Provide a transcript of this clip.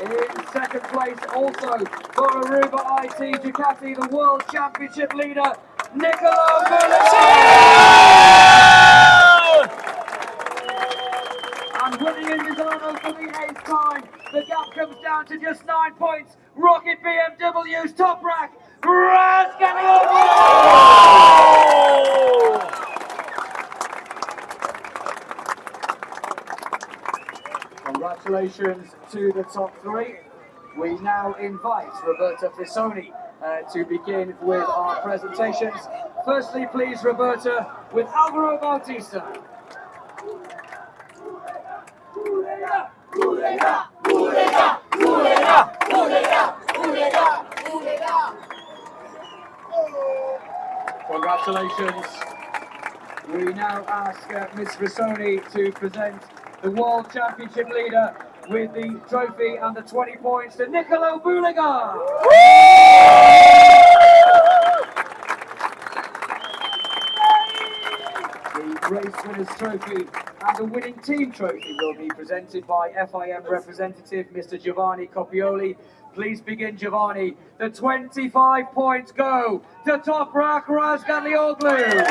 In second place, also for Aruba IT Ducati, the World Championship leader, Niccolo And winning in Misano for the 8th time, the gap comes down to just 9 points. Rocket BMW's top rack, Congratulations to the top three. We now invite Roberta Frisoni to begin with our presentations. Firstly, please, Roberta, with Alvaro Bautista. Congratulations. We now ask Ms. Frisoni to present the World Championship leader with the trophy and the 20 points to Niccolo Bulega. The race winners trophy and the winning team trophy will be presented by FIM representative Mr. Giovanni Coppioli. Please begin, Giovanni. The 25 points go to Toprak Razgatlioglu.